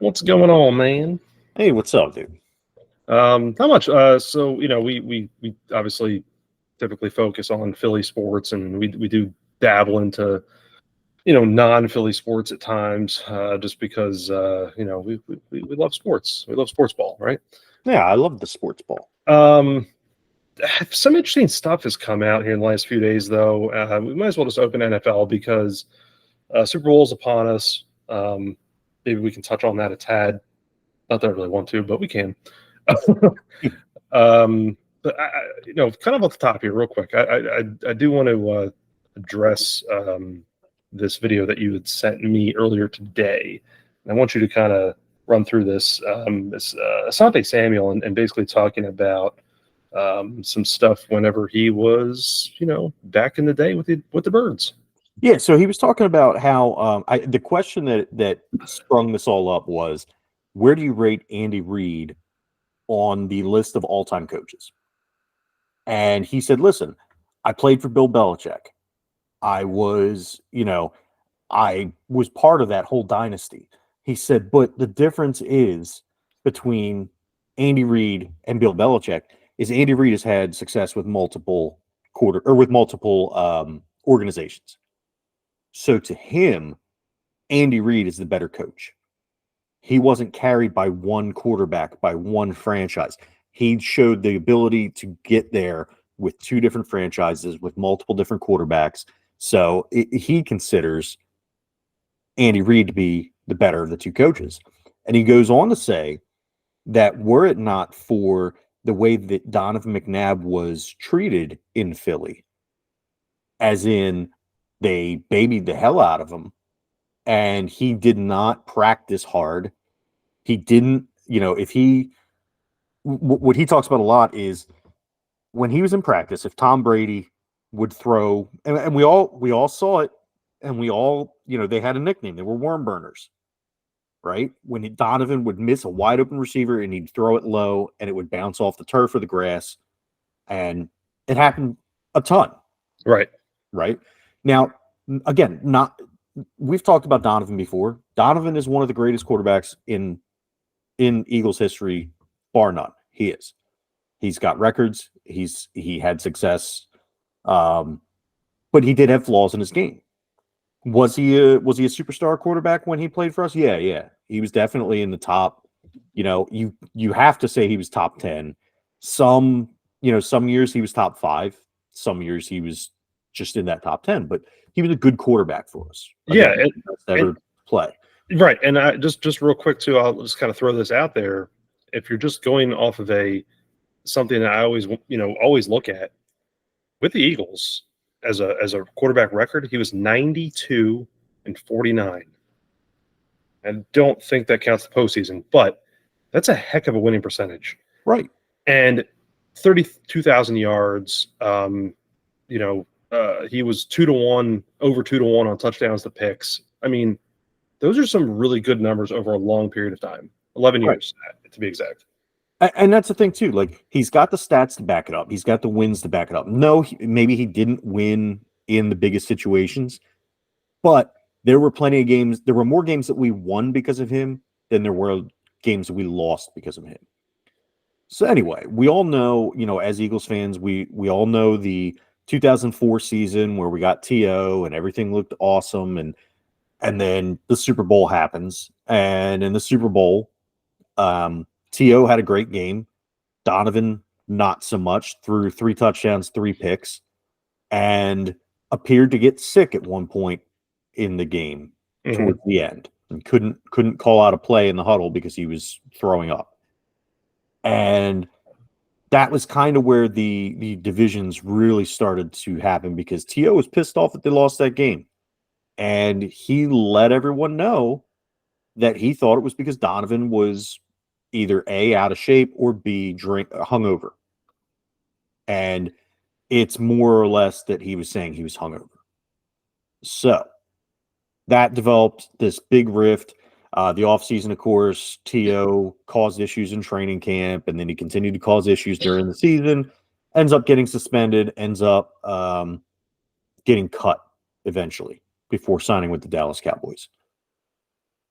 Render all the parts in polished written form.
What's going on, man? Hey, what's up, dude? Not much. So we obviously typically focus on Philly sports, and we do dabble into non-Philly sports at times, just because we love sports. We love sports ball, right? Yeah, I love the sports ball. Um, some interesting stuff has come out here in the last few days, though. We might as well just open NFL because Super Bowl is upon us. Maybe we can touch on that a tad. Not that I really want to, but we can. But kind of off the top here, real quick, I do want to address this video that you had sent me earlier today. And I want you to kind of run through this. This Asante Samuel and basically talking about some stuff whenever he was, back in the day with the Birds. Yeah, so he was talking about how the question that sprung this all up was, where do you rate Andy Reid on the list of all-time coaches? And he said, listen, I played for Bill Belichick. I was part of that whole dynasty. He said, but the difference is between Andy Reid and Bill Belichick is Andy Reid has had success with multiple organizations. So to him, Andy Reid is the better coach. He wasn't carried by one quarterback, by one franchise. He showed the ability to get there with two different franchises, with multiple different quarterbacks. So he considers Andy Reid to be the better of the two coaches. And he goes on to say that were it not for the way that Donovan McNabb was treated in Philly, as in they babied the hell out of him, and he did not practice hard. He didn't, what he talks about a lot is when he was in practice, if Tom Brady would throw, and we all saw it, and we all, they had a nickname. They were worm burners, right? When Donovan would miss a wide open receiver and he'd throw it low and it would bounce off the turf or the grass. And it happened a ton. Right. Now, again, we've talked about Donovan before. Donovan is one of the greatest quarterbacks in Eagles history, bar none. He is. He's got records. He had success, but he did have flaws in his game. Was he a superstar quarterback when he played for us? Yeah. He was definitely in the top. You have to say he was top 10. Some years he was top 5. Some years he was just in that top 10. But he was a good quarterback for us. Again, ever play. Right, and I just real quick too, I'll just kind of throw this out there. If you're just going off of something that I always look at with the Eagles as a quarterback record, he was 92-49. I don't think that counts the postseason, but that's a heck of a winning percentage, right? And 32,000 yards. He was 2-1, over 2-1 on touchdowns to picks. I mean, those are some really good numbers over a long period of time. 11 years, to be exact. And that's the thing, too. Like, he's got the stats to back it up. He's got the wins to back it up. No, maybe he didn't win in the biggest situations, but there were plenty of games. There were more games that we won because of him than there were games that we lost because of him. So anyway, we all know, as Eagles fans, we all know the 2004 season where we got T.O. and everything looked awesome, and then the Super Bowl happens, and in the Super Bowl, T.O. had a great game. Donovan, not so much, threw 3 touchdowns, 3 picks, and appeared to get sick at one point in the game towards the end, and couldn't call out a play in the huddle because he was throwing up. And that was kind of where the divisions really started to happen, because T.O. was pissed off that they lost that game. And he let everyone know that he thought it was because Donovan was either A, out of shape, or B, hungover. And it's more or less that he was saying he was hungover. So that developed this big rift. The offseason, of course, T.O. caused issues in training camp, and then he continued to cause issues during the season, ends up getting suspended, ends up getting cut eventually before signing with the Dallas Cowboys.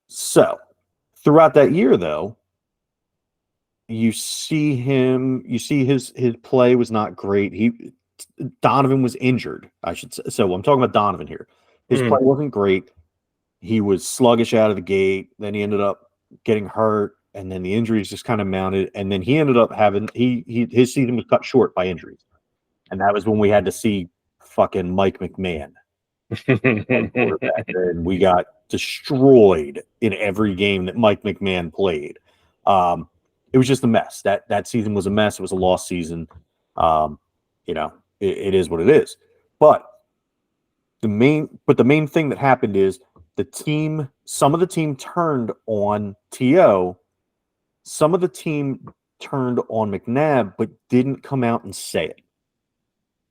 So throughout that year, though, you see his play was not great. Donovan was injured, I should say. So I'm talking about Donovan here. His play wasn't great. He was sluggish out of the gate. Then he ended up getting hurt, and then the injuries just kind of mounted. And then he ended up having his season was cut short by injuries, and that was when we had to see fucking Mike McMahon at quarterback, and we got destroyed in every game that Mike McMahon played. It was just a mess. That season was a mess. It was a lost season. It is what it is. But the main thing that happened is some of the team turned on T.O. Some of the team turned on McNabb, but didn't come out and say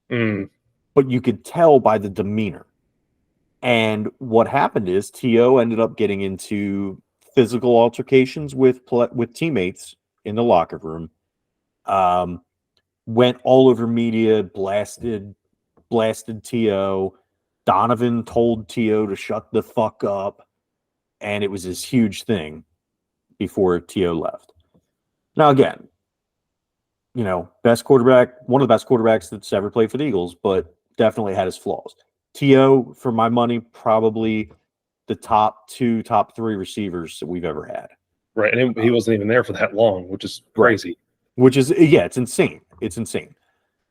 it. But you could tell by the demeanor. And what happened is T.O. ended up getting into physical altercations with teammates in the locker room. Went all over media, blasted T.O. Donovan told T.O. to shut the fuck up, and it was this huge thing before T.O. left. Now, again, best quarterback, one of the best quarterbacks that's ever played for the Eagles, but definitely had his flaws. T.O., for my money, probably the top 3 receivers that we've ever had. Right, and he wasn't even there for that long, which is crazy. Which is, it's insane. It's insane.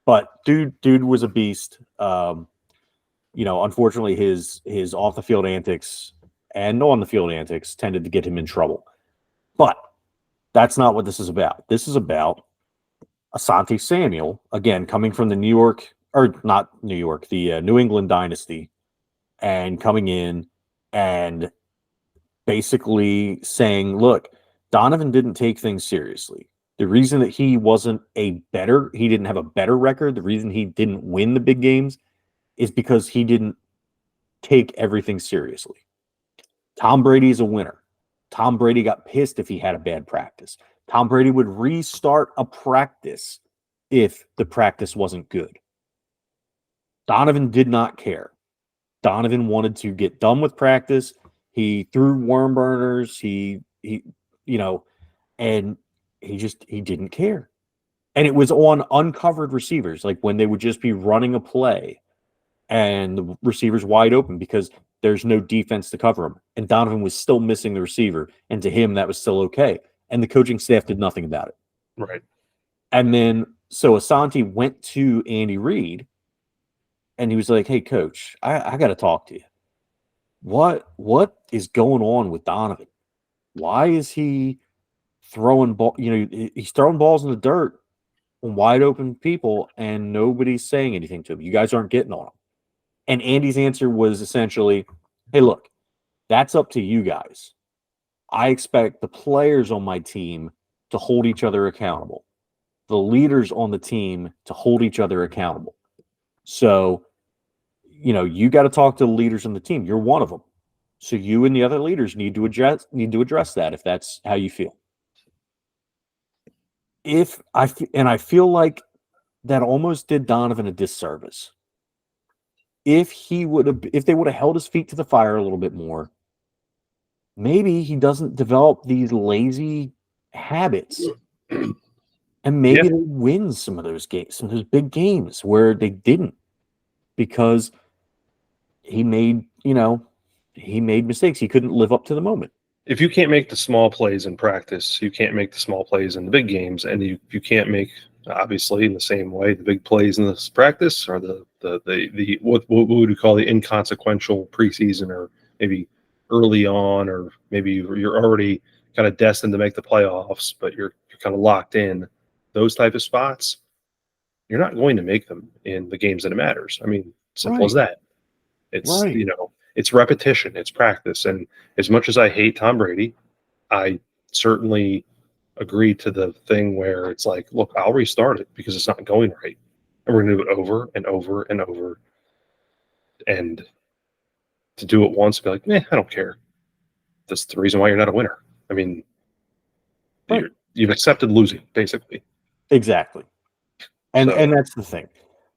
But dude was a beast. Unfortunately, his off the field antics and on the field antics tended to get him in trouble. But that's not what this is about. This is about Asante Samuel, again, coming from the New England dynasty, and coming in and basically saying, look, Donovan didn't take things seriously. The reason that he didn't have a better record, the reason he didn't win the big games is because he didn't take everything seriously. Tom Brady is a winner. Tom Brady got pissed if he had a bad practice. Tom Brady would restart a practice if the practice wasn't good. Donovan did not care. Donovan wanted to get done with practice. He threw worm burners. He didn't care. And it was on uncovered receivers, like when they would just be running a play and the receiver's wide open because there's no defense to cover him. And Donovan was still missing the receiver. And to him, that was still okay. And the coaching staff did nothing about it. Right. And then, so Asante went to Andy Reid and he was like, hey, coach, I got to talk to you. What is going on with Donovan? Why is he throwing he's throwing balls in the dirt on wide open people and nobody's saying anything to him. You guys aren't getting on him. And Andy's answer was essentially, hey, look, that's up to you guys. I expect the players on my team to hold each other accountable. The leaders on the team to hold each other accountable. So, you got to talk to the leaders on the team. You're one of them. So you and the other leaders need to address that if that's how you feel. I feel like that almost did Donovan a disservice. If they would have held his feet to the fire a little bit more, maybe he doesn't develop these lazy habits. And maybe they win some of those games, some of those big games where they didn't, because he made mistakes. He couldn't live up to the moment. If you can't make the small plays in practice, you can't make the small plays in the big games, and you can't make, obviously, in the same way, the big plays in this practice or the what would you call the inconsequential preseason, or maybe early on, or maybe you're already kind of destined to make the playoffs, but you're kind of locked in. Those type of spots, you're not going to make them in the games that it matters. I mean, simple as that. It's it's repetition, it's practice. And as much as I hate Tom Brady, I certainly agree to the thing where it's like, look, I'll restart it because it's not going right. And we're going to do it over and over and over. And to do it once and be like, I don't care. That's the reason why you're not a winner. I mean, you've accepted losing, basically. Exactly. And that's the thing,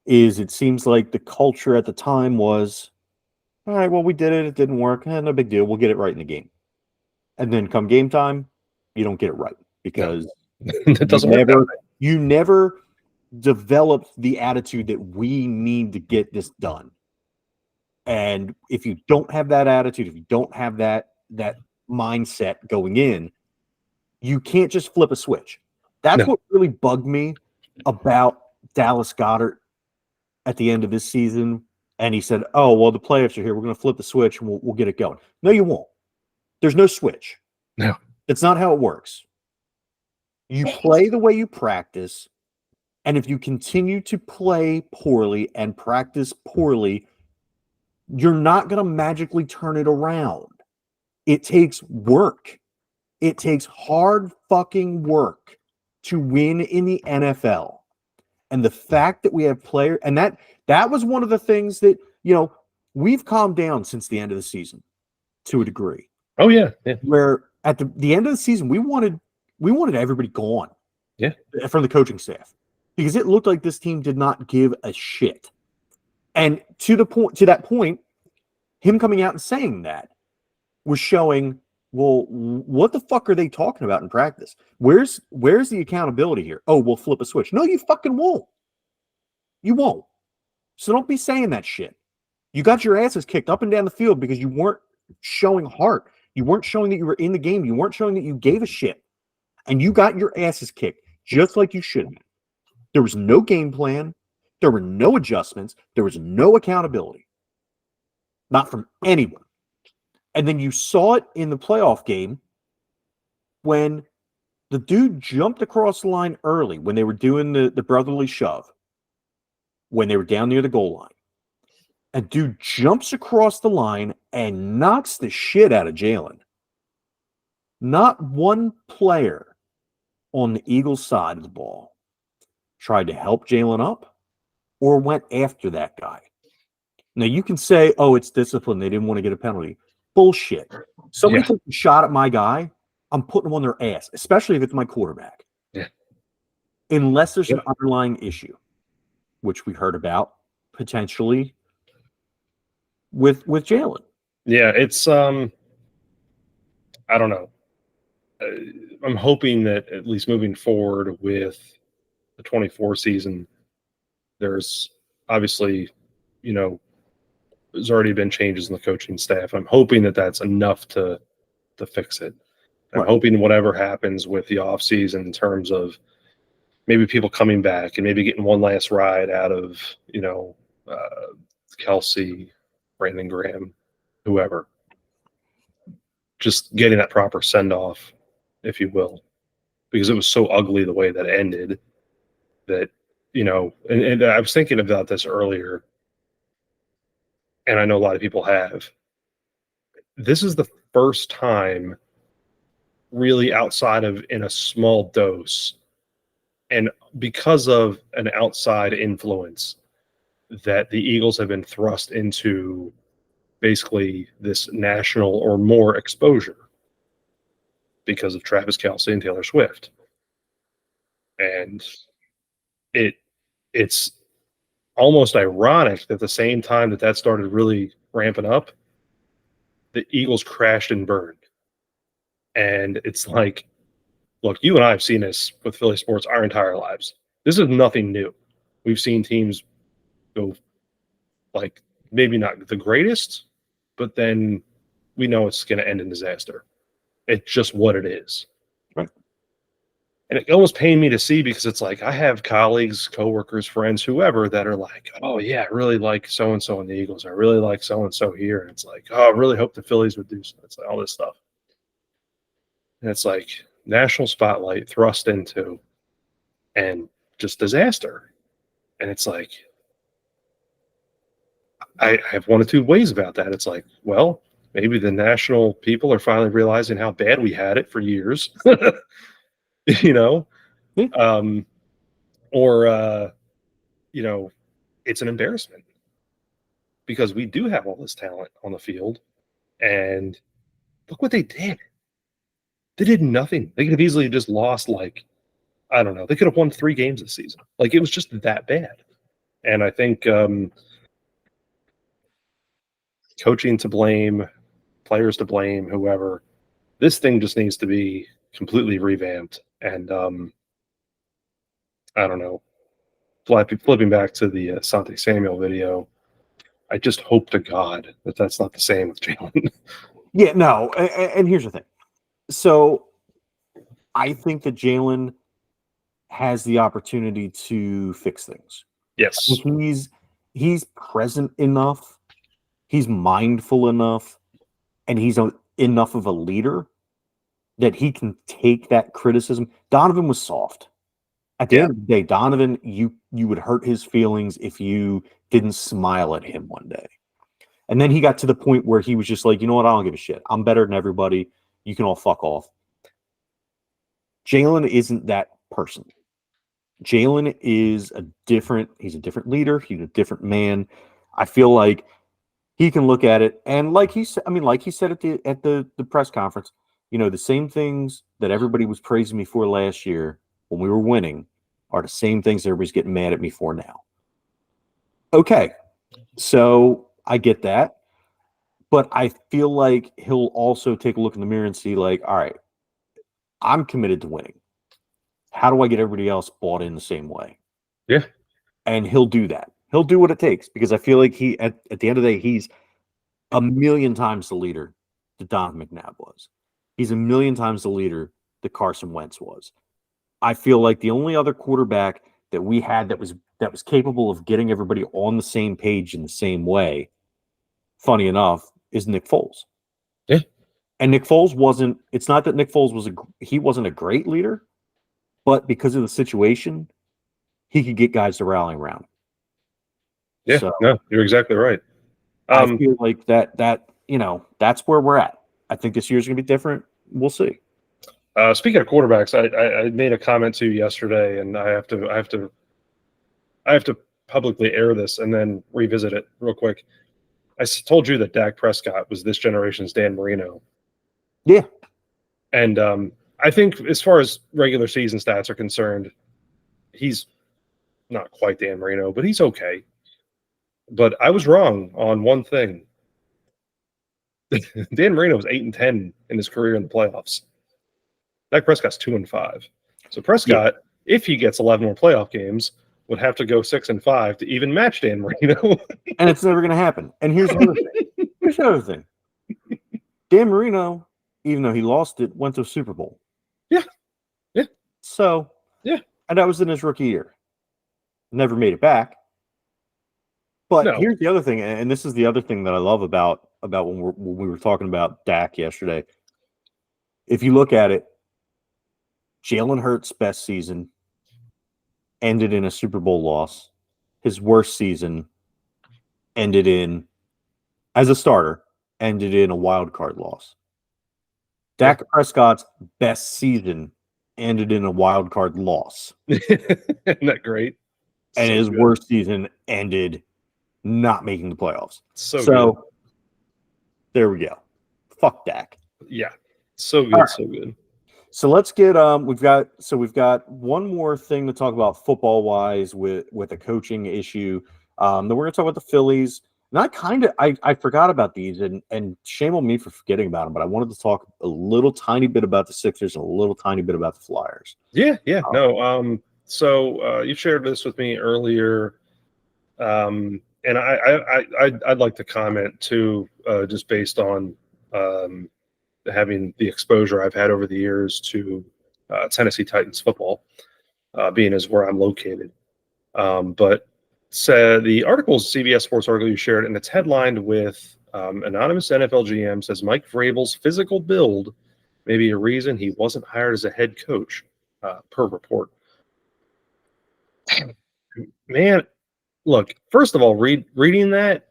is it seems like the culture at the time was, all right, well, we did it. It didn't work. No big deal. We'll get it right in the game. and then come game time, you don't get it right because It doesn't work that way. you never develop the attitude that we need to get this done. And if you don't have that attitude, if you don't have that mindset going in, you can't just flip a switch. That's what really bugged me about Dallas Goedert at the end of this season. And he said, "Oh, well, the playoffs are here. We're going to flip the switch and we'll get it going." No, you won't. There's no switch. No. It's not how it works. You play the way you practice. And if you continue to play poorly and practice poorly, you're not going to magically turn it around. It takes work. It takes hard fucking work to win in the NFL. And the fact that we have players, and that was one of the things that, we've calmed down since the end of the season to a degree. Oh, yeah. Where at the end of the season, we wanted everybody gone. Yeah. From the coaching staff. Because it looked like this team did not give a shit. And to that point, him coming out and saying that was showing, well, what the fuck are they talking about in practice? Where's the accountability here? Oh, we'll flip a switch. No, you fucking won't. You won't. So don't be saying that shit. You got your asses kicked up and down the field because you weren't showing heart. You weren't showing that you were in the game. You weren't showing that you gave a shit. And you got your asses kicked just like you should have. There was no game plan. There were no adjustments. There was no accountability. Not from anyone. And then you saw it in the playoff game when the dude jumped across the line early when they were doing the brotherly shove, when they were down near the goal line. A dude jumps across the line and knocks the shit out of Jalen. Not one player on the Eagles side of the ball tried to help Jalen up or went after that guy. Now, you can say, oh, it's discipline. They didn't want to get a penalty. Bullshit. Somebody takes a shot at my guy, I'm putting them on their ass, especially if it's my quarterback. Yeah. Unless there's an underlying issue, which we heard about potentially with Jalen. Yeah, it's I don't know. I'm hoping that at least moving forward with the 24 season, there's obviously, there's already been changes in the coaching staff. I'm hoping that that's enough to fix it. I'm hoping whatever happens with the offseason in terms of maybe people coming back and maybe getting one last ride out of, Kelsey, Brandon Graham, whoever, just getting that proper send-off, if you will, because it was so ugly the way that ended that, and I was thinking about this earlier, and I know a lot of people have. This is the first time really outside of in a small dose and because of an outside influence that the Eagles have been thrust into basically this national or more exposure because of Travis Kelce and Taylor Swift. And it's almost ironic that at the same time that started really ramping up, the Eagles crashed and burned. And it's like, look, you and I have seen this with Philly sports our entire lives. This is nothing new. We've seen teams go like maybe not the greatest, but then we know it's going to end in disaster. It's just what it is. Right. And it almost pained me to see because it's like I have colleagues, coworkers, friends, whoever that are like, oh, yeah, I really like so-and-so in the Eagles. I really like so-and-so here. And it's like, oh, I really hope the Phillies would do so. It's like all this stuff. And it's like national spotlight thrust into and just disaster. And it's like, I have one of two ways about that. It's like, well, maybe the national people are finally realizing how bad we had it for years, or it's an embarrassment because we do have all this talent on the field and look what they did. They did nothing. They could have easily just lost, I don't know. They could have won 3 games this season. It was just that bad. And I think coaching to blame, players to blame, whoever. This thing just needs to be completely revamped. And I don't know. Flipping back to the Sante Samuel video, I just hope to God that that's not the same with Jalen. Yeah, no. And here's the thing. So I think that Jalen has the opportunity to fix things. Yes. He's present enough, he's mindful enough, and he's enough of a leader that he can take that criticism. Donovan was soft. At the end of the day, Donovan, you would hurt his feelings if you didn't smile at him one day. And then he got to the point where he was just like, you know what, I don't give a shit. I'm better than everybody. You can all fuck off. Jalen isn't that person. Jalen is he's a different leader. He's a different man. I feel like he can look at it, and like he said at the press conference, the same things that everybody was praising me for last year when we were winning are the same things everybody's getting mad at me for now. Okay, so I get that, but I feel like he'll also take a look in the mirror and see, like, all right, I'm committed to winning. How do I get everybody else bought in the same way? Yeah. And he'll do that. He'll do what it takes, because I feel like he, at the end of the day, he's a million times the leader that Donovan McNabb was. He's a million times the leader that Carson Wentz was. I feel like the only other quarterback that we had that was capable of getting everybody on the same page in the same way, funny enough, is Nick Foles. Yeah. And Nick Foles wasn't, it's not that Nick Foles he wasn't a great leader, but because of the situation, he could get guys to rally around. Yeah, so, no, you're exactly right. I feel like that that's where we're at. I think this year's going to be different. We'll see. Speaking of quarterbacks, I made a comment to you yesterday, and I have to publicly air this and then revisit it real quick. I told you that Dak Prescott was this generation's Dan Marino. Yeah. And I think as far as regular season stats are concerned, he's not quite Dan Marino, but he's okay. But I was wrong on one thing. Dan Marino was 8-10 in his career in the playoffs. Dak Prescott's 2-5. So Prescott, if he gets 11 more playoff games, would have to go 6-5 to even match Dan Marino. And it's never going to happen. And here's the other thing. Dan Marino, even though he lost it, went to a Super Bowl. Yeah. Yeah. So, yeah. And that was in his rookie year. Never made it back. But here's the other thing, and this is the other thing that I love about when we were talking about Dak yesterday. If you look at it, Jalen Hurts' best season ended in a Super Bowl loss. His worst season ended in, as a starter, ended in a wild card loss. Dak Prescott's best season ended in a wild card loss. Isn't that great? And his worst season ended not making the playoffs. So there we go. Fuck Dak. Yeah. So good, so good. So let's get we've got one more thing to talk about football wise with a coaching issue. Then we're gonna talk about the Phillies. And I forgot about these, and shame on me for forgetting about them, but I wanted to talk a little tiny bit about the Sixers and a little tiny bit about the Flyers. Yeah. So you shared this with me earlier. And I'd like to comment too, just based on having the exposure I've had over the years to Tennessee Titans football, being as where I'm located. But the articles, CBS Sports article you shared, and it's headlined with anonymous NFL GM says Mike Vrabel's physical build may be a reason he wasn't hired as a head coach, per report. Man, look, first of all, reading that,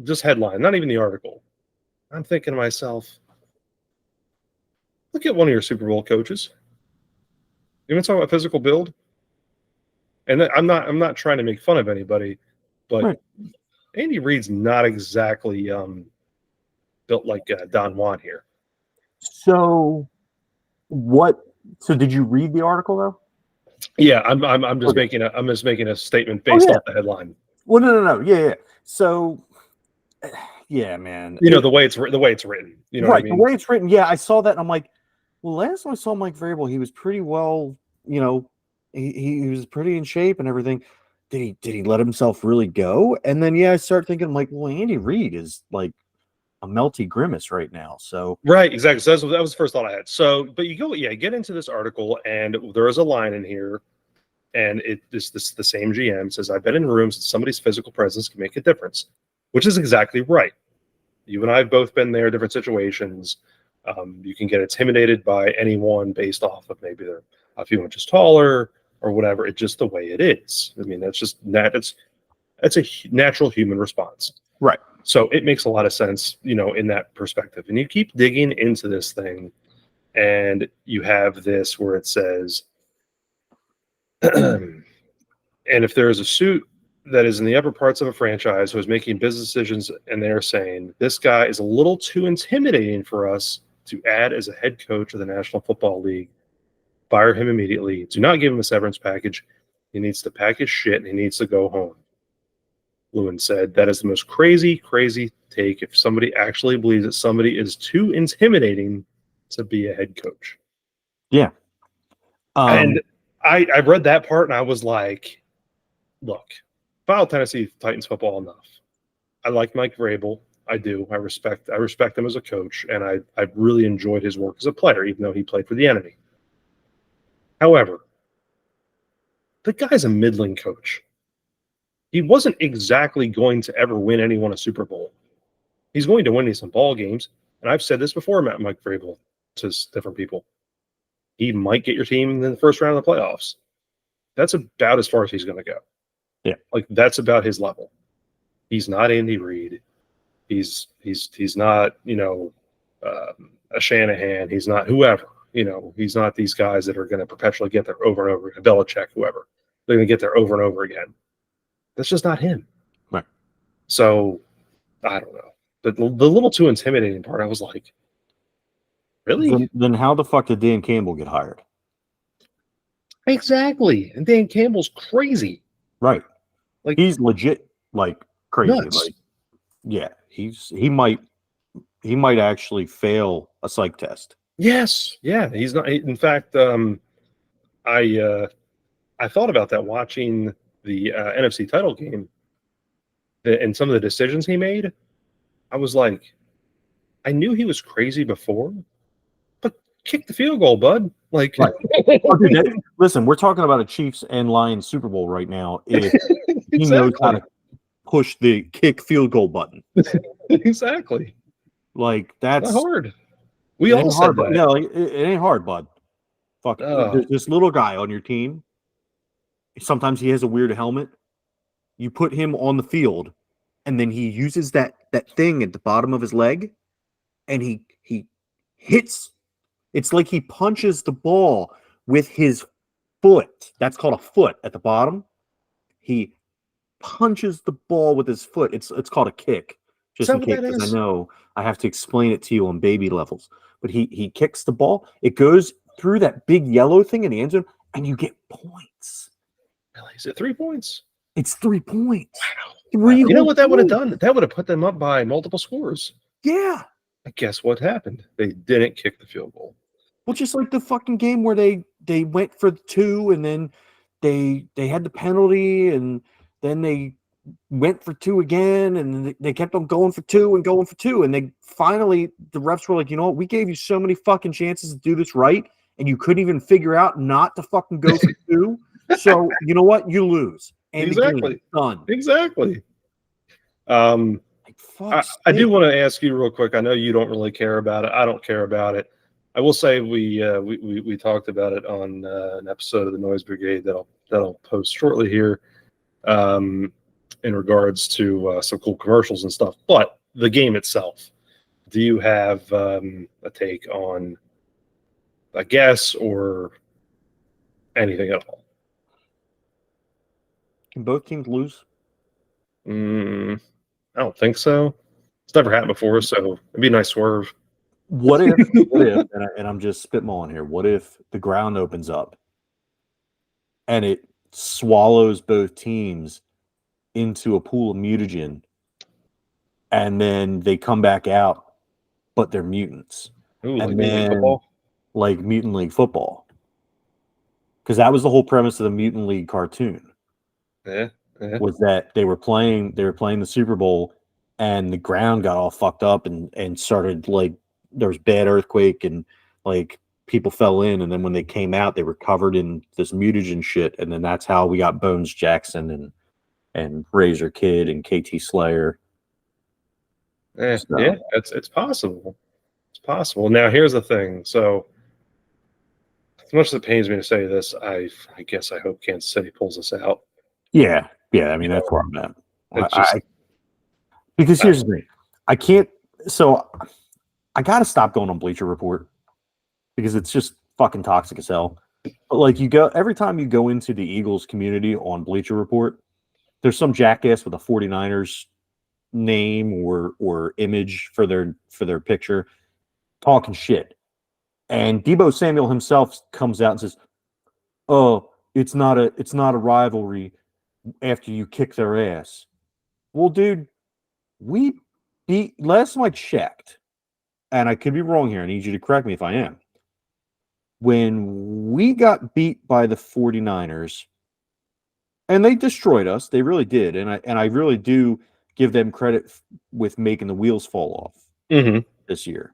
just headline, not even the article, I'm thinking to myself, look at one of your Super Bowl coaches. You want to talk about physical build? And I'm not trying to make fun of anybody, but right. Andy Reid's not exactly built like Don Juan here. So did you read the article though? Yeah, I'm just making a statement based off the headline. Well, no. Yeah. So yeah, man. You know, the way it's written. You know right, what I mean? the way it's written. Yeah, I saw that, and I'm like, well, last time I saw Mike Vrabel, he was pretty well. You know, he was pretty in shape and everything. Did he let himself really go? And then I start thinking, I'm like, well, Andy Reid is like a melty grimace right now. So Right, exactly. So that was the first thought I had. So, but you get into this article, and there is a line in here, and this the same GM says, "I've been in rooms that somebody's physical presence can make a difference," which is exactly right. You and I have both been there, different situations. You can get intimidated by anyone based off of maybe they're a few inches taller or whatever. It's just the way it is. I mean, that's just that. That's a natural human response. right. So it makes a lot of sense, you know, in that perspective. And you keep digging into this thing, and you have this where it says, and if there is a suit that is in the upper parts of a franchise who is making business decisions, and they're saying this guy is a little too intimidating for us to add as a head coach of the National Football League, fire him immediately. Do not give him a severance package. He needs to pack his shit and he needs to go home. Lewin said, that is the most crazy take if somebody actually believes that somebody is too intimidating to be a head coach. Yeah. And I read that part and I was like, look, follow Tennessee Titans football enough. I like Mike Vrabel. I do. I respect him as a coach, and I really enjoyed his work as a player, even though he played for the enemy. However, the guy's a middling coach. He wasn't exactly going to ever win anyone a Super Bowl. He's going to win you some ball games, and I've said this before, Mike Vrabel, to different people. He might get your team in the first round of the playoffs. That's about as far as he's going to go. Yeah, like that's about his level. He's not Andy Reid. He's not, you know, a Shanahan. He's not whoever. You know, he's not these guys that are going to perpetually get there over and over. Belichick, whoever. They're going to get there over and over again. That's just not him. right. So I don't know. But the little too intimidating part, I was like, really? Then how the fuck did Dan Campbell get hired? Exactly. And Dan Campbell's crazy. Right. Like he's legit, like crazy. Nuts. Like, yeah, he might actually fail a psych test. Yes. Yeah. He's not. In fact, I thought about that watching the NFC title game and some of the decisions he made. I was like, I knew he was crazy before, but kick the field goal, bud. Like, right. Listen, we're talking about a Chiefs and Lions Super Bowl right now. If he knows how to push the kick field goal button, exactly. Like that's not hard. We all said that. Yeah, like, it ain't hard, bud. Fuck. There's this little guy on your team. Sometimes he has a weird helmet. You put him on the field, and then he uses that thing at the bottom of his leg, and he hits. It's like he punches the ball with his foot. That's called a foot at the bottom. He punches the ball with his foot. It's called a kick. Just in case, because I know I have to explain it to you on baby levels. But he kicks the ball. It goes through that big yellow thing in the end zone, and you get points. Really? Is it 3 points? It's 3 points. Wow. You know what that would have done? That would have put them up by multiple scores. Yeah. And guess what happened? They didn't kick the field goal. Well, just like the fucking game where they went for 2, and then they had the penalty, and then they went for 2 again, and they kept on going for 2 and going for 2, and they finally, the refs were like, you know what, we gave you so many fucking chances to do this right, and you couldn't even figure out not to fucking go for 2. So you know what, you lose. And exactly. Done. Exactly. I do want to ask you real quick. I know you don't really care about it. I don't care about it. I will say we talked about it on an episode of the Noise Brigade that I'll post shortly here, in regards to some cool commercials and stuff. But the game itself, do you have a take on a guess or anything at all? Can both teams lose? I don't think so. It's never happened before, so it'd be a nice swerve. What if and I'm just spitballing here, what if the ground opens up and it swallows both teams into a pool of mutagen, and then they come back out, but they're mutants. Ooh, like And Major League then Football. like Mutant League Football, because that was the whole premise of the Mutant League cartoon. Yeah, yeah. Was that they were playing the Super Bowl, and the ground got all fucked up and started like there was bad earthquake and like people fell in, and then when they came out they were covered in this mutagen shit, and then that's how we got Bones Jackson and Razor Kid and KT Slayer. Yeah, it's possible. It's possible. Now here's the thing. So as much as it pains me to say this, I guess I hope Kansas City pulls this out. Yeah. I mean, You that's know, where I'm at. it's just Because here's the thing, I can't. So I got to stop going on Bleacher Report because it's just fucking toxic as hell. But like every time you go into the Eagles community on Bleacher Report, there's some jackass with a 49ers name or image for their picture talking shit. And Deebo Samuel himself comes out and says, "Oh, it's not a rivalry after you kick their ass." Well, dude, we beat last time I checked, and I could be wrong here. I need you to correct me if I am. When we got beat by the 49ers, and they destroyed us, they really did, and I really do give them credit with making the wheels fall off this year.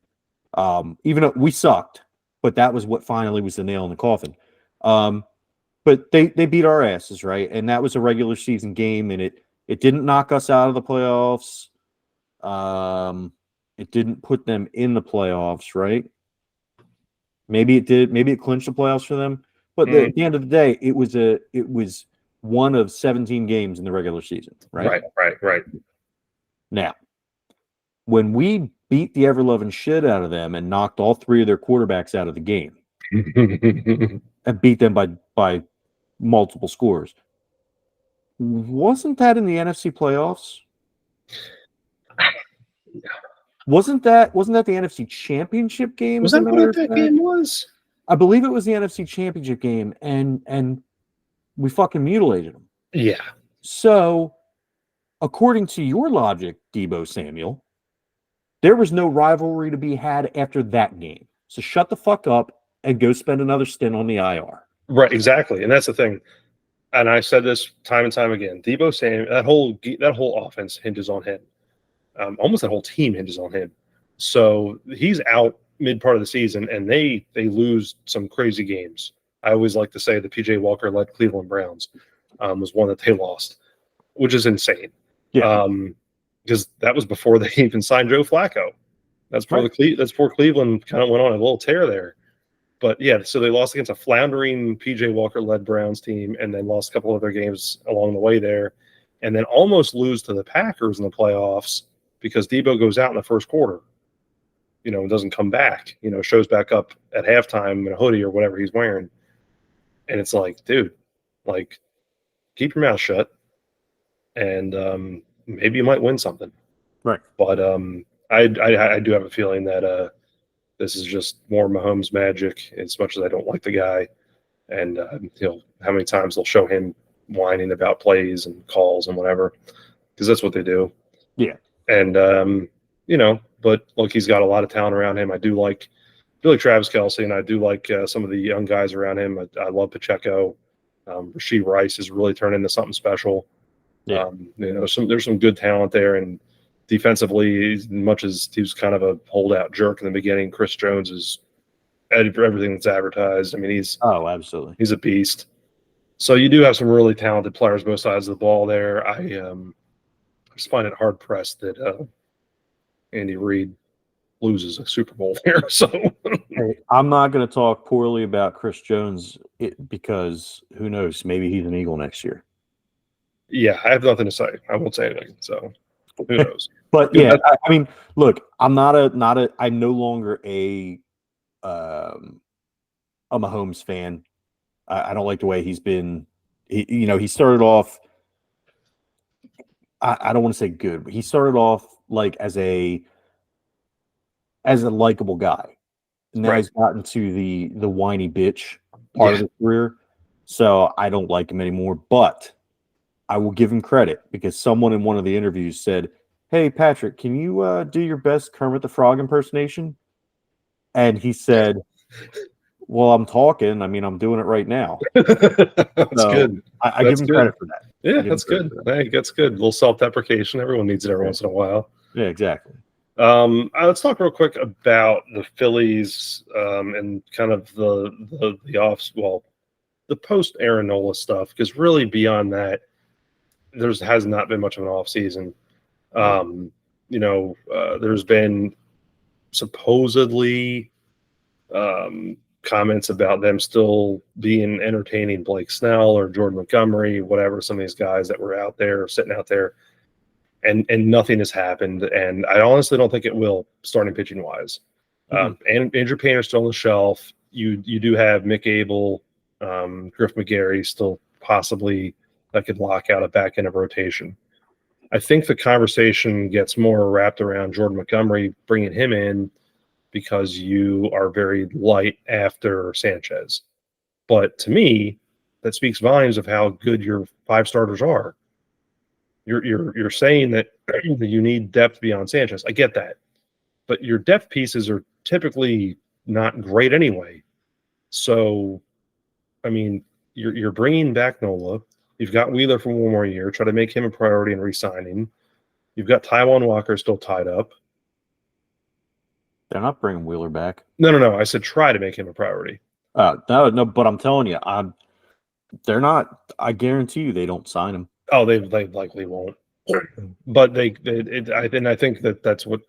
Even though we sucked, but that was what finally was the nail in the coffin. But they beat our asses, right? And that was a regular season game, and it didn't knock us out of the playoffs. It didn't put them in the playoffs, right? Maybe it did. Maybe it clinched the playoffs for them. But at the end of the day, it was one of 17 games in the regular season, right? Right. Now, when we beat the ever-loving shit out of them and knocked all three of their quarterbacks out of the game and beat them by multiple scores, wasn't that in the NFC playoffs? Wasn't that the NFC Championship game? Was that what that game was? I believe it was the NFC Championship game, and we fucking mutilated them. Yeah. So, according to your logic, Deebo Samuel, there was no rivalry to be had after that game. So shut the fuck up and go spend another stint on the IR. Right, exactly, and that's the thing. And I said this time and time again. Deebo Samuel, that whole offense hinges on him. Almost that whole team hinges on him. So he's out mid part of the season, and they lose some crazy games. I always like to say the PJ Walker led Cleveland Browns was one that they lost, which is insane. Yeah. Because that was before they even signed Joe Flacco. That's before Cleveland kind of went on a little tear there. But yeah, so they lost against a floundering PJ Walker led Browns team, and then lost a couple other games along the way there, and then almost lose to the Packers in the playoffs because Deebo goes out in the first quarter, and doesn't come back, shows back up at halftime in a hoodie or whatever he's wearing. And it's like, dude, like, keep your mouth shut, and maybe you might win something. Right. But I do have a feeling that this is just more Mahomes magic, as much as I don't like the guy. And how many times they'll show him whining about plays and calls and whatever, because that's what they do. Yeah. And but look, he's got a lot of talent around him. I do like Travis Kelce, and I do like some of the young guys around him. I love Pacheco. Rashee Rice has really turned into something special. Yeah. There's some good talent there, and defensively, as much as he was kind of a holdout jerk in the beginning, Chris Jones is everything that's advertised. I mean, absolutely, he's a beast. So you do have some really talented players both sides of the ball there. I just find it hard pressed that Andy Reid loses a Super Bowl there. So hey, I'm not going to talk poorly about Chris Jones because who knows? Maybe he's an Eagle next year. Yeah, I have nothing to say. I won't say anything. So who knows? But yeah, I mean, look, I'm I'm no longer a Mahomes fan. I don't like the way he's been. He started off. I don't want to say good, but he started off like as a likable guy. And now he's gotten to the whiny bitch part of his career. So I don't like him anymore. But I will give him credit because someone in one of the interviews said, "Hey Patrick, can you do your best Kermit the Frog impersonation?" And he said, "Well, I'm talking. I mean, I'm doing it right now." That's So good. I give That's him good. credit for that. I Yeah, give him that's credit good. for that. Hey, that's good. A little self-deprecation. Everyone needs it every Yeah. once in a while. Yeah, exactly. Let's talk real quick about the Phillies and kind of the post Aaron Nola stuff, because really beyond that, has not been much of an off season. There's been supposedly comments about them still being entertaining Blake Snell or Jordan Montgomery, whatever, some of these guys that were out there sitting out there, and nothing has happened. And I honestly don't think it will, starting pitching wise. And Andrew Painter's still on the shelf. You do have Mick Abel, Griff McGarry still possibly that could lock out a back end of rotation. I think the conversation gets more wrapped around Jordan Montgomery, bringing him in because you are very light after Sanchez. But to me, that speaks volumes of how good your five starters are. You're saying that you need depth beyond Sanchez. I get that, but your depth pieces are typically not great anyway. So, I mean, you're bringing back Nola. You've got Wheeler for one more year. Try to make him a priority in re-signing. You've got Taijuan Walker still tied up. They're not bringing Wheeler back. No. I said try to make him a priority. No, but I'm telling you, they're not. I guarantee you, they don't sign him. Oh, they likely won't. But I think that's what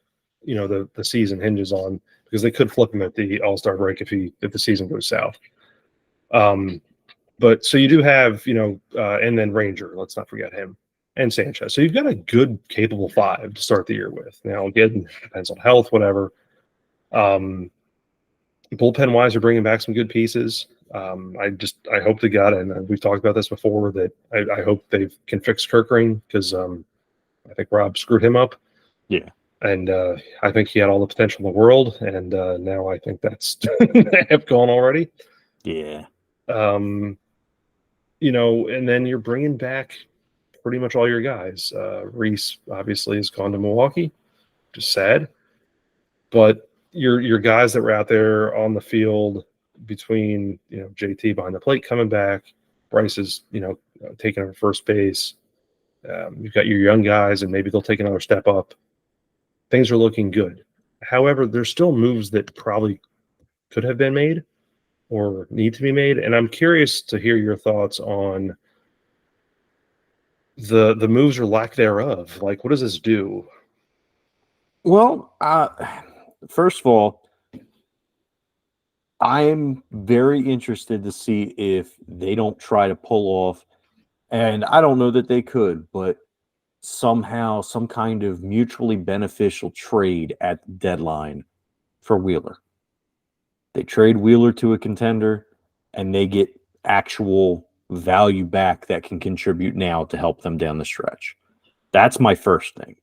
the season hinges on, because they could flip him at the All-Star break if the season goes south. But so you do have and then Ranger. Let's not forget him, and Sanchez. So you've got a good, capable five to start the year with. Now again, depends on health, whatever. Bullpen wise, they're bringing back some good pieces. I hope to God, and we've talked about this before, that I hope they can fix Kirkering, because I think Rob screwed him up. Yeah. And I think he had all the potential in the world, and now I think that's have gone already. Yeah. And then you're bringing back pretty much all your guys. Reese obviously has gone to Milwaukee, just sad. But your guys that were out there on the field, between JT behind the plate coming back, Bryce is taking over first base. You've got your young guys, and maybe they'll take another step up. Things are looking good. However, there's still moves that probably could have been made or need to be made, and I'm curious to hear your thoughts on the moves or lack thereof. Like, what does this do? Well, first of all, I'm very interested to see if they don't try to pull off, and I don't know that they could, but somehow some kind of mutually beneficial trade at the deadline for Wheeler. They trade Wheeler to a contender, and they get actual value back that can contribute now to help them down the stretch. That's my first thing.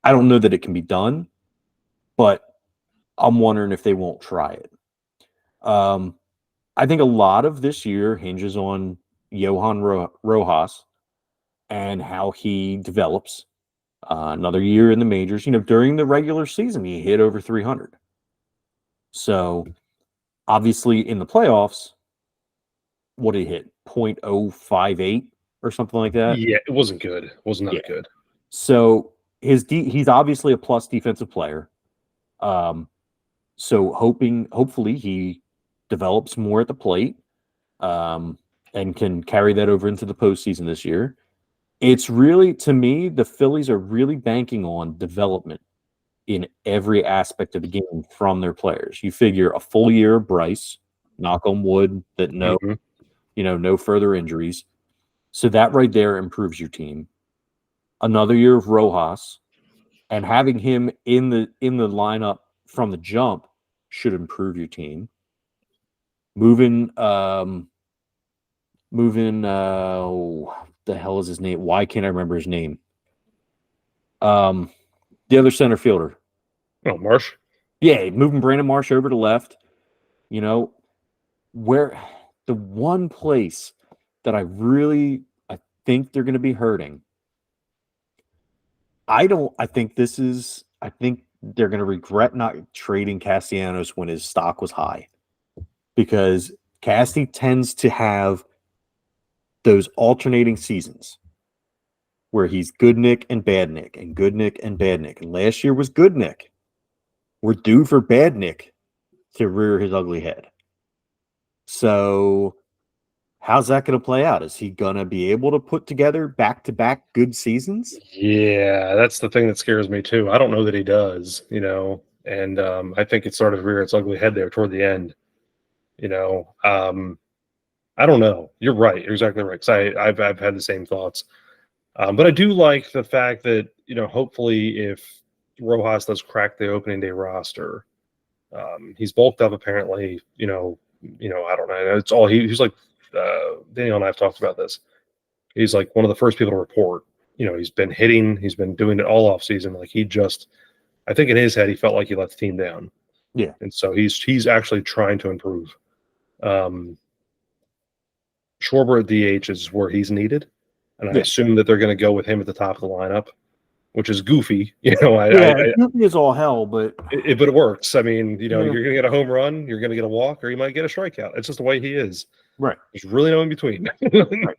I don't know that it can be done, but I'm wondering if they won't try it. I think a lot of this year hinges on Johan Rojas and how he develops. Another year in the majors. During the regular season, he hit over 300. So, obviously, in the playoffs, what did he hit? 0.058 or something like that? Yeah, it wasn't good. It was not good. So, he's obviously a plus defensive player. So, hopefully, he develops more at the plate and can carry that over into the postseason this year. It's really, to me, the Phillies are really banking on development in every aspect of the game from their players. You figure a full year of Bryce, knock on wood, that no further injuries. So that right there improves your team. Another year of Rojas, and having him in the lineup from the jump should improve your team. Moving the hell is his name? Why can't I remember his name? The other center fielder. Oh, Marsh? Yeah, moving Brandon Marsh over to left. Where the one place that I think they're going to be hurting I think they're going to regret not trading Castellanos when his stock was high, because Casty tends to have those alternating seasons where he's good Nick and bad Nick and good Nick and bad Nick. And last year was good Nick. We're due for bad Nick to rear his ugly head. So how's that going to play out? Is he going to be able to put together back-to-back good seasons? Yeah, that's the thing that scares me too. I don't know that he does, and I think it started to rear its ugly head there toward the end. I don't know. You're right. You're exactly right. 'Cause I've had the same thoughts. But I do like the fact that, hopefully if Rojas does crack the opening day roster, he's bulked up apparently, I don't know. It's all he's like Daniel and I have talked about this. He's like one of the first people to report. He's been hitting, he's been doing it all off season. Like I think in his head he felt like he let the team down. Yeah. And so he's actually trying to improve. Schwarber at DH is where he's needed. And I assume that they're going to go with him at the top of the lineup, which is goofy. Goofy is all hell, but it works. I mean, you're going to get a home run, you're going to get a walk, or you might get a strikeout. It's just the way he is. Right. There's really no in between. Right.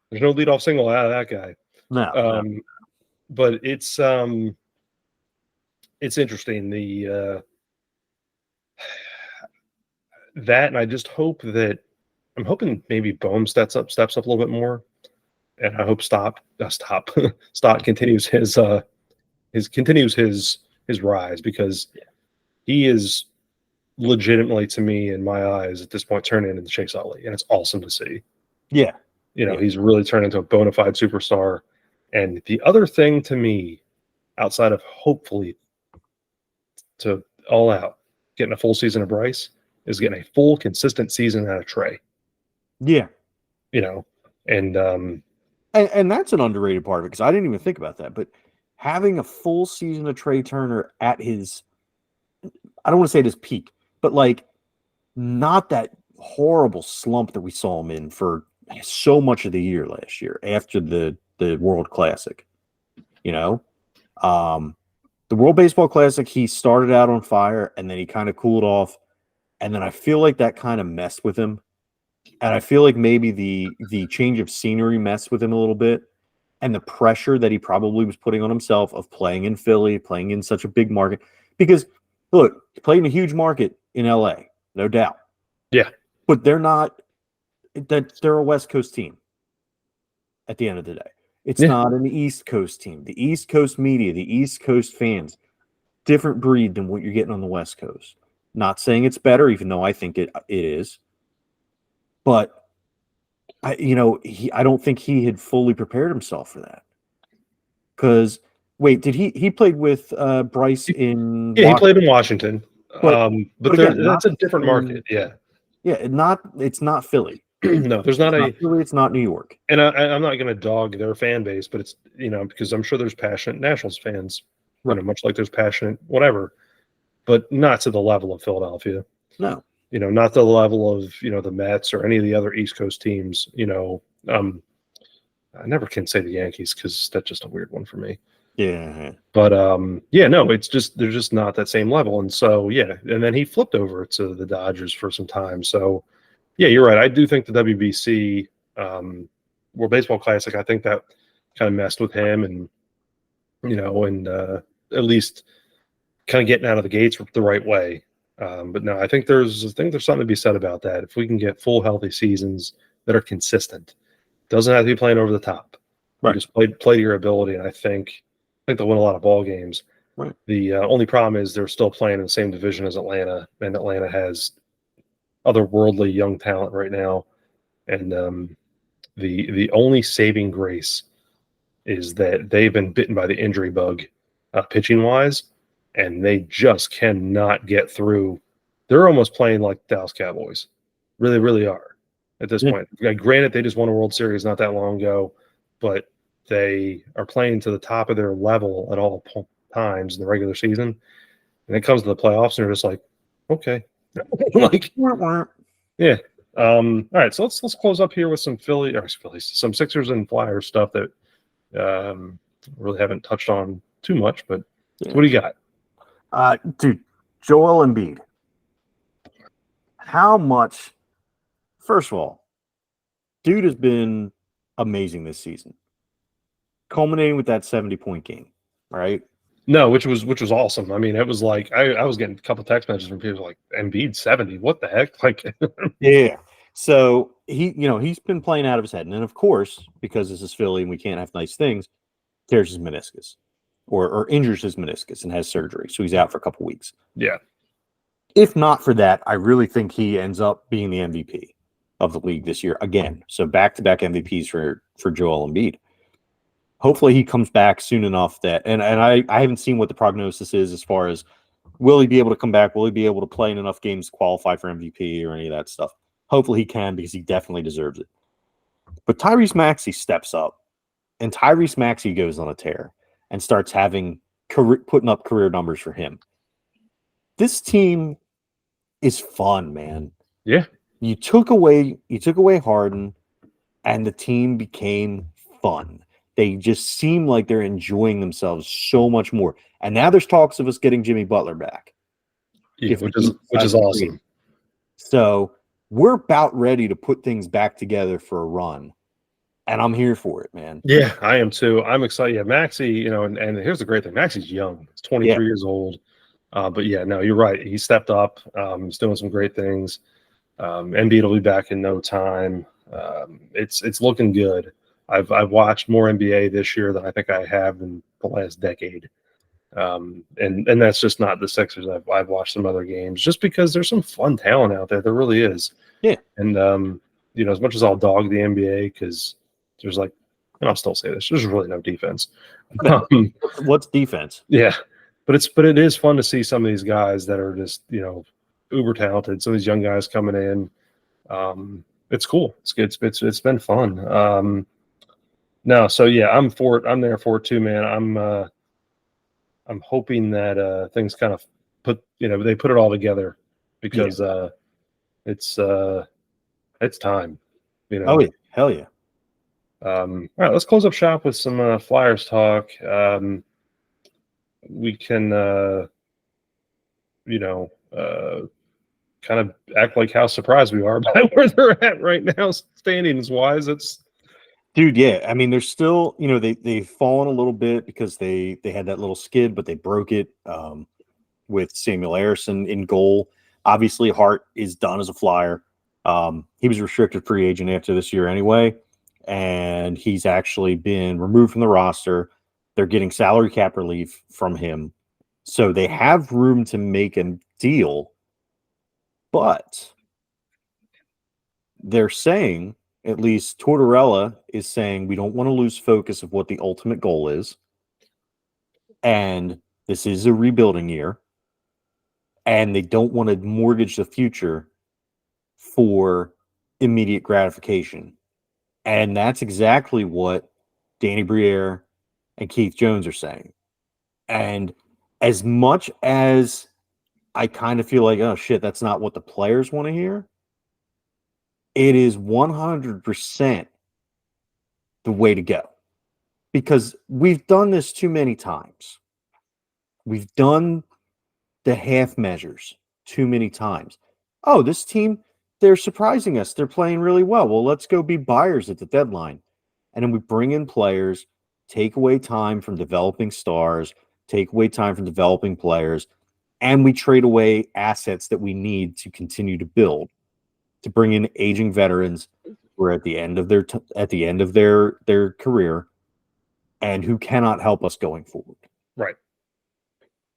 There's no leadoff single out of that guy. No. But it's interesting. That, and I just hope that I'm hoping maybe Bohm steps up a little bit more, and I hope Stott continues his rise, because he is legitimately, to me, in my eyes at this point, turning into Chase Utley, and it's awesome to see. Yeah, he's really turned into a bona fide superstar. And the other thing to me, outside of hopefully to all out getting a full season of Bryce, is getting a full consistent season out of Trey. Yeah. And that's an underrated part of it, because I didn't even think about that. But having a full season of Trey Turner at his, I don't want to say at his peak, but like not that horrible slump that we saw him in for so much of the year last year after the World Classic. The World Baseball Classic, he started out on fire and then he kind of cooled off. And then I feel like that kind of messed with him. And I feel like maybe the change of scenery messed with him a little bit. And the pressure that he probably was putting on himself of playing in Philly, playing in such a big market. Because, look, he played in a huge market in LA, no doubt. Yeah. But they're a West Coast team at the end of the day. It's not an East Coast team. The East Coast media, the East Coast fans, different breed than what you're getting on the West Coast. Not saying it's better, even though I think it is. But I don't think he had fully prepared himself for that. Because did he played with Bryce in? Yeah, he played in Washington. But again, that's a different market. Yeah. Yeah, it's not Philly. No, there's not Philly. It's not New York. And I'm not going to dog their fan base, but it's because I'm sure there's passionate Nationals fans, much like there's passionate whatever, but not to the level of Philadelphia. No. Not the level of, the Mets or any of the other East Coast teams. I never can say the Yankees because that's just a weird one for me. Yeah. But, no, it's just, they're just not that same level. And so, and then he flipped over to the Dodgers for some time. So, yeah, you're right. I do think the WBC, World Baseball Classic, I think that kind of messed with him and, at least kind of getting out of the gates the right way. But no, I think there's something to be said about that. If we can get full healthy seasons that are consistent, doesn't have to be playing over the top. Right. You just play to your ability, and I think they'll win a lot of ball games. Right. The only problem is they're still playing in the same division as Atlanta, and Atlanta has otherworldly young talent right now. And the only saving grace is that they've been bitten by the injury bug, pitching wise. And they just cannot get through. They're almost playing like Dallas Cowboys. Really, really are at this point. Granted, they just won a World Series not that long ago, but they are playing to the top of their level at all times in the regular season. And it comes to the playoffs, and they're just like, okay. Yeah. All right, so let's close up here with some some Sixers and Flyers stuff that really haven't touched on too much, but what do you got? Dude, Joel Embiid. How much? First of all, dude has been amazing this season, culminating with that 70-point game, right? No, which was awesome. I mean, it was like I was getting a couple text messages from people like Embiid 70. What the heck? Like, Yeah. So he's been playing out of his head, and then of course, because this is Philly and we can't have nice things, tears his meniscus, or injures his meniscus and has surgery, so he's out for a couple weeks. yeah. If not for that, I really think he ends up being the MVP of the league this year again. So back-to-back MVPs for Joel Embiid. Hopefully he comes back soon enough that, and I haven't seen what the prognosis is as far as will he be able to come back? Will he be able to play in enough games to qualify for MVP or any of that stuff? Hopefully he can, because he definitely deserves it. But Tyrese Maxey steps up, and Tyrese Maxey goes on a tear and starts putting up career numbers for him. This team is fun, man. Yeah. You took away Harden, and the team became fun. They just seem like they're enjoying themselves so much more. And now there's talks of us getting Jimmy Butler back. Yeah, which is awesome. So we're about ready to put things back together for a run. And I'm here for it, man. Yeah, I am too. I'm excited. Yeah, Maxey, and here's the great thing. Maxey's young. He's 23 years old. But yeah, no, you're right. He stepped up. He's doing some great things. Embiid will be back in no time. It's looking good. I've watched more NBA this year than I think I have in the last decade. And that's just not the Sixers. I've watched some other games just because there's some fun talent out there. There really is. Yeah. And as much as I'll dog the NBA because there's and I'll still say this, there's really no defense. What's defense? Yeah. But it is fun to see some of these guys that are just, uber talented. Some of these young guys coming in. It's cool. It's been fun. No, so yeah, I'm for it. I'm there for it too, man. I'm hoping that things kind of they put it all together because it's time. Oh yeah, hell yeah. All right, let's close up shop with some Flyers talk. We can kind of act like how surprised we are by where they're at right now, standings wise. Dude, yeah. I mean, they're still, they've fallen a little bit because they had that little skid, but they broke it with Samuel Harrison in goal. Obviously, Hart is done as a Flyer. He was a restricted free agent after this year anyway, and he's actually been removed from the roster. They're getting salary cap relief from him. So they have room to make a deal, but they're saying, at least Tortorella is saying, we don't want to lose focus of what the ultimate goal is. And this is a rebuilding year. And they don't want to mortgage the future for immediate gratification. And that's exactly what Danny Briere and Keith Jones are saying. And as much as I kind of feel like, oh shit, that's not what the players want to hear, it is 100% the way to go. Because we've done this too many times. We've done the half measures too many times. Oh, this team, they're surprising us. They're playing really well. Well, let's go be buyers at the deadline. And then we bring in players, take away time from developing stars, take away time from developing players, and we trade away assets that we need to continue to build, to bring in aging veterans who are at the end of their career and who cannot help us going forward. Right.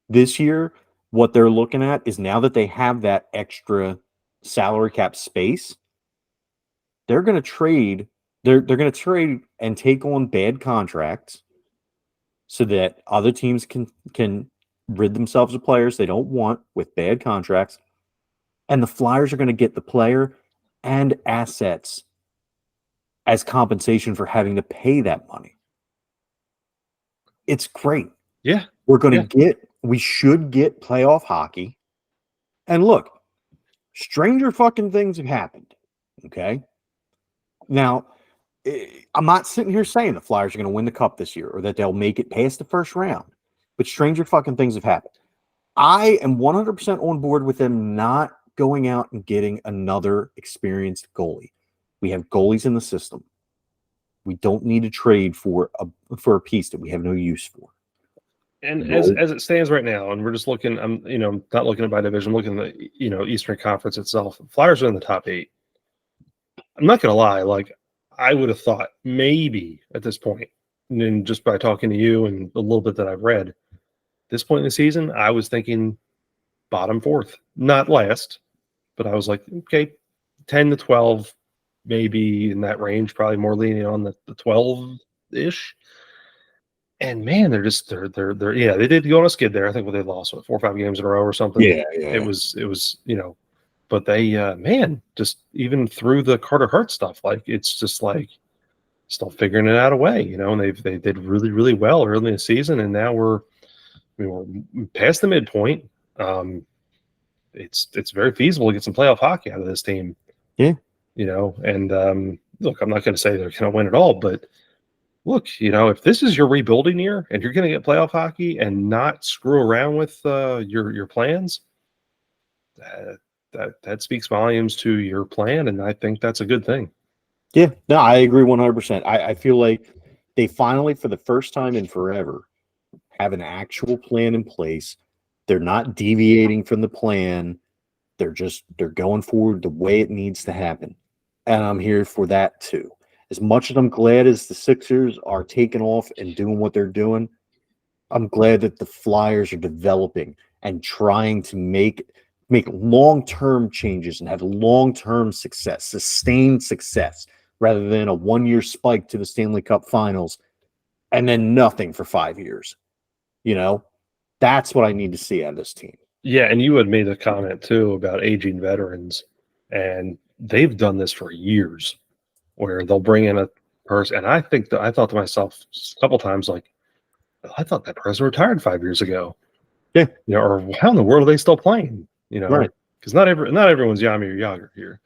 This year, what they're looking at is, now that they have that extra salary cap space, they're going to trade. They're going to trade and take on bad contracts so that other teams can rid themselves of players they don't want with bad contracts. And the Flyers are going to get the player and assets as compensation for having to pay that money. It's great. Yeah. We should get playoff hockey. And look, stranger fucking things have happened. Okay. Now, I'm not sitting here saying the Flyers are going to win the Cup this year or that they'll make it past the first round, but stranger fucking things have happened. I am 100% on board with them not going out and getting another experienced goalie. We have goalies in the system. We don't need to trade for a piece that we have no use for. And as it stands right now, and we're just looking, I'm not looking at by division, I'm looking at the Eastern Conference itself. Flyers are in the top 8. I'm not gonna lie, like I would have thought maybe at this point, and then just by talking to you and a little bit that I've read, this point in the season, I was thinking bottom 4th, not last, but I was like, okay, 10 to 12, maybe in that range, probably more leaning on the 12-ish. And man, they're they did go on a skid there. I think they lost 4 or 5 games in a row or something. Yeah. It was but they man, just even through the Carter Hart stuff, like it's just like still figuring it out a way, and they did really, really well early in the season, and now we're past the midpoint. It's very feasible to get some playoff hockey out of this team. Yeah. And look, I'm not going to say they're going to win it all, but look, if this is your rebuilding year and you're going to get playoff hockey and not screw around with your plans, that speaks volumes to your plan, and I think that's a good thing. Yeah, no, I agree 100%. I feel like they finally, for the first time in forever, have an actual plan in place. They're not deviating from the plan. They're going forward the way it needs to happen. And I'm here for that too. As much as I'm glad as the Sixers are taking off and doing what they're doing, I'm glad that the Flyers are developing and trying to make long-term changes and have long-term success, sustained success, rather than a one-year spike to the Stanley Cup Finals and then nothing for 5 years. That's what I need to see out of this team. Yeah, and you had made a comment too about aging veterans, and they've done this for years, where they'll bring in a person, and I thought to myself a couple times, like, I thought that person retired 5 years ago. Yeah, or how in the world are they still playing? Right? Because not everyone's Yami or Yager here.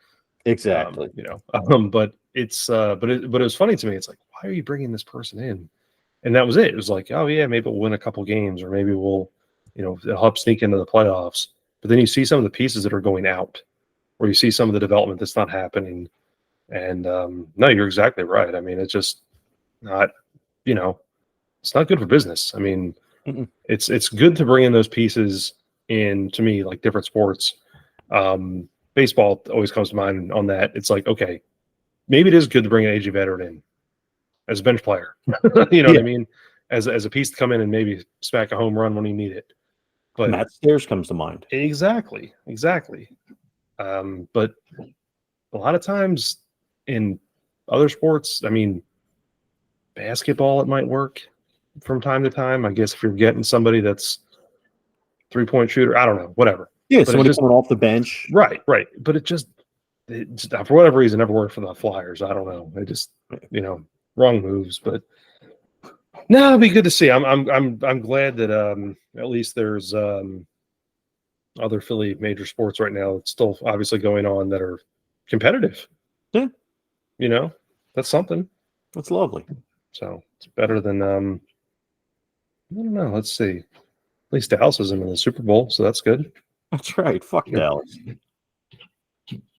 Exactly. But it's but it was funny to me. It's like, why are you bringing this person in? And that was it. It was like, oh yeah, maybe we'll win a couple games, or maybe we'll, it'll help sneak into the playoffs. But then you see some of the pieces that are going out, or you see some of the development that's not happening. And no, you're exactly right. I mean, it's just not, it's not good for business. I mean, it's good to bring in those pieces in, to me, like different sports. Baseball always comes to mind on that. It's like, okay, maybe it is good to bring an aging veteran in as a bench player. What I mean? As a piece to come in and maybe smack a home run when you need it. But Matt Stairs comes to mind. Exactly. But a lot of times in other sports, I mean, basketball, it might work from time to time. I guess if you're getting somebody that's 3-point shooter, I don't know, whatever. Yeah, but somebody coming off the bench. Right. But it just for whatever reason never worked for the Flyers. I don't know. They just wrong moves. But no, it'll be good to see. I'm glad that at least there's other Philly major sports right now that's still obviously going on that are competitive. Yeah. That's something. That's lovely. So it's better than I don't know. Let's see. At least Dallas is in the Super Bowl, so that's good. That's right. Fuck Dallas.